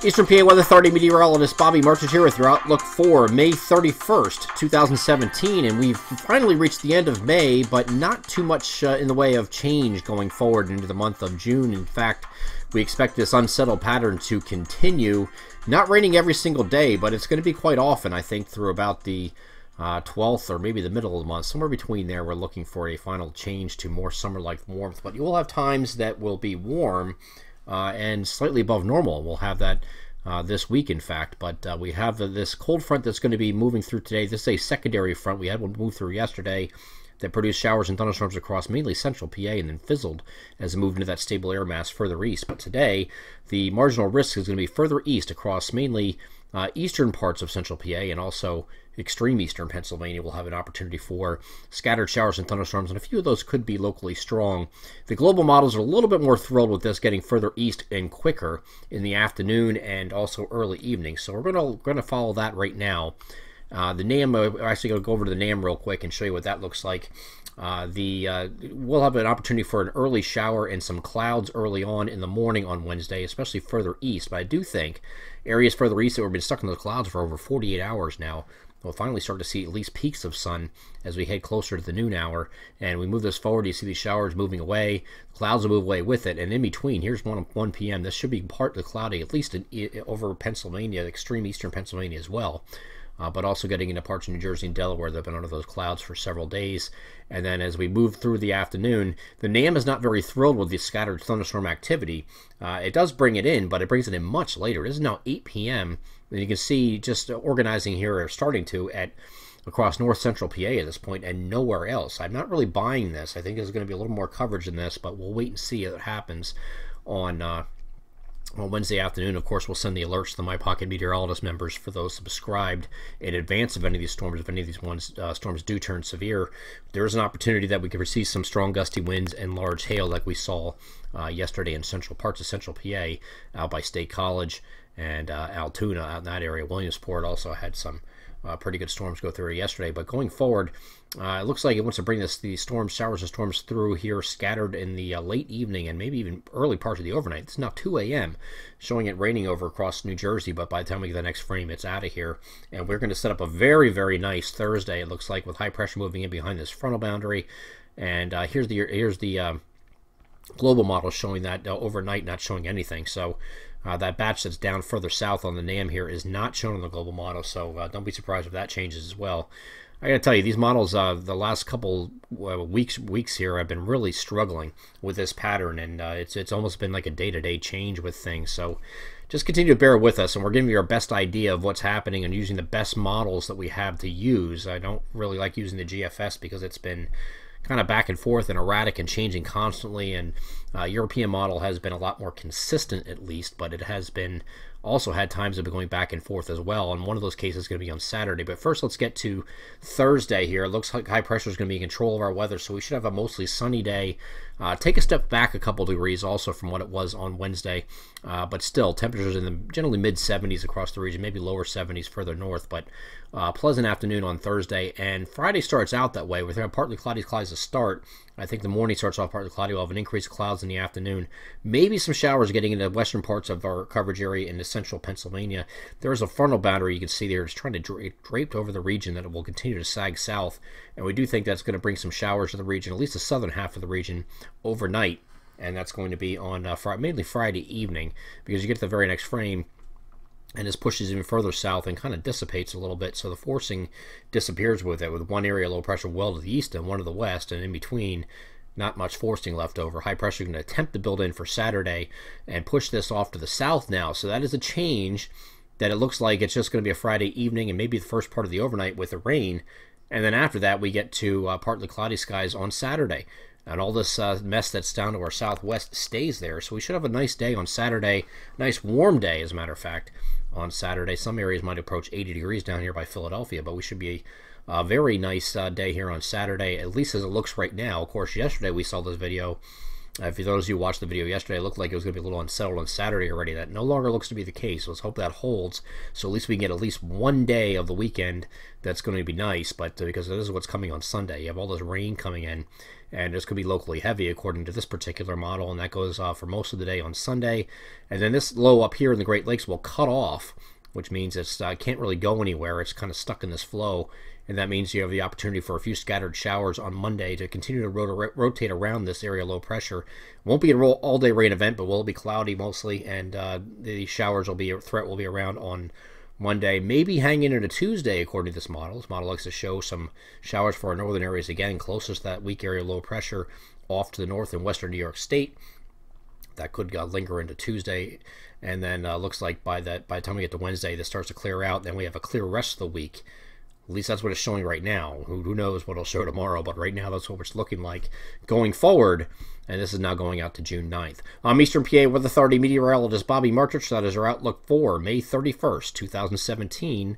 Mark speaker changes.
Speaker 1: Eastern PA Weather Authority meteorologist Bobby Marchich here with your outlook for May 31st, 2017. And we've finally reached the end of May, but not too much in the way of change going forward into the month of June. In fact, we expect this unsettled pattern to continue. Not raining every single day, but it's going to be quite often, I think, through about the 12th or maybe the middle of the month. Somewhere between there, we're looking for a final change to more summer-like warmth. But you will have times that will be warm and slightly above normal. We'll have that this week, in fact. But we have this cold front that's going to be moving through today. This is a secondary front. We had one move through yesterday that produced showers and thunderstorms across mainly central PA and then fizzled as it moved into that stable air mass further east. But today, the marginal risk is going to be further east across mainly eastern parts of central PA and also extreme eastern Pennsylvania. Will have an opportunity for scattered showers and thunderstorms, and a few of those could be locally strong. The global models are a little bit more thrilled with this getting further east and quicker in the afternoon and also early evening. So we're going to follow that right now. The NAM, I'm actually going to go over to the NAM real quick and show you what that looks like. We'll have an opportunity for an early shower and some clouds early on in the morning on Wednesday, especially further east. But I do think areas further east that we've been stuck in those clouds for over 48 hours now, we'll finally start to see at least peaks of sun as we head closer to the noon hour. And we move this forward, you see these showers moving away. Clouds will move away with it. And in between, here's 1 p.m. This should be partly cloudy, at least over Pennsylvania, extreme eastern Pennsylvania as well. But also getting into parts of New Jersey and Delaware that have been under those clouds for several days. And then as we move through the afternoon, the NAM is not very thrilled with the scattered thunderstorm activity. It does bring it in, but it brings it in much later. It is now 8 p.m. And you can see just organizing here, or starting to, across north central PA at this point and nowhere else. I'm not really buying this. I think there's going to be a little more coverage than this, but we'll wait and see if it happens on Wednesday afternoon. Of course, we'll send the alerts to the My Pocket Meteorologist members for those subscribed in advance of any of these storms. If any of these storms do turn severe, there is an opportunity that we could receive some strong gusty winds and large hail like we saw yesterday in central parts of central PA out by State College and Altoona out in that area. Williamsport also had some pretty good storms go through yesterday. But going forward, it looks like it wants to bring these storms, showers and storms through here scattered in the late evening and maybe even early parts of the overnight. It's now 2 a.m. showing it raining over across New Jersey, but by the time we get the next frame, it's out of here. And we're going to set up a very, very nice Thursday, it looks like, with high pressure moving in behind this frontal boundary. And here's the global model showing that overnight not showing anything. So that batch that's down further south on the NAM here is not shown on the global model, so don't be surprised if that changes as well. I gotta tell you, these models, the last couple weeks here, I've been really struggling with this pattern, and it's almost been like a day-to-day change with things. So just continue to bear with us, and we're giving you our best idea of what's happening and using the best models that we have to use. I don't really like using the GFS because it's been kind of back and forth and erratic and changing constantly, and European model has been a lot more consistent at least, but it has been also had times of going back and forth as well, and one of those cases is going to be on Saturday. But first, let's get to Thursday here. It looks like high pressure is going to be in control of our weather, so we should have a mostly sunny day. Take a step back a couple degrees also from what it was on Wednesday, but still temperatures in the generally mid-70s across the region, maybe lower 70s further north, but pleasant afternoon on Thursday. And Friday starts out that way. We're going to have partly cloudy skies to start. I think the morning starts off partly cloudy. We'll have an increase of clouds in the afternoon. Maybe some showers getting into western parts of our coverage area into central Pennsylvania. There is a frontal boundary you can see there. It's trying to drape over the region that it will continue to sag south. And we do think that's going to bring some showers to the region, at least the southern half of the region, overnight. And that's going to be on mainly Friday evening, because you get to the very next frame, and this pushes even further south and kind of dissipates a little bit, so the forcing disappears with it, with one area low pressure well to the east and one to the west, and in between not much forcing left over. High pressure is going to attempt to build in for Saturday and push this off to the south now, so that is a change that it looks like it's just going to be a Friday evening and maybe the first part of the overnight with the rain, and then after that we get to partly cloudy skies on Saturday. And all this mess that's down to our southwest stays there. So we should have a nice day on Saturday. Nice warm day, as a matter of fact, on Saturday. Some areas might approach 80 degrees down here by Philadelphia, but we should be a very nice day here on Saturday, at least as it looks right now. Of course, yesterday we saw this video. For those of you who watched the video yesterday, it looked like it was going to be a little unsettled on Saturday already. That no longer looks to be the case. So let's hope that holds. So at least we can get at least one day of the weekend that's going to be nice. But because this is what's coming on Sunday, you have all this rain coming in. and this could be locally heavy according to this particular model, and that goes for most of the day on Sunday. And then this low up here in the Great Lakes will cut off, which means it's can't really go anywhere. It's kind of stuck in this flow, and that means you have the opportunity for a few scattered showers on Monday to continue to rotate around this area low pressure. It won't be an all-day rain event, but will be cloudy mostly, and the showers will be around on Monday, maybe hanging into Tuesday according to this model. This model likes to show some showers for our northern areas again, closest to that weak area low pressure off to the north in western New York State. That could linger into Tuesday, and then looks like by the time we get to Wednesday, this starts to clear out. Then we have a clear rest of the week. At least that's what it's showing right now. Who knows what it'll show tomorrow, but right now that's what it's looking like going forward, and this is now going out to June 9th. I'm Eastern PA Weather Authority meteorologist Bobby Martich. That is our outlook for May 31st, 2017.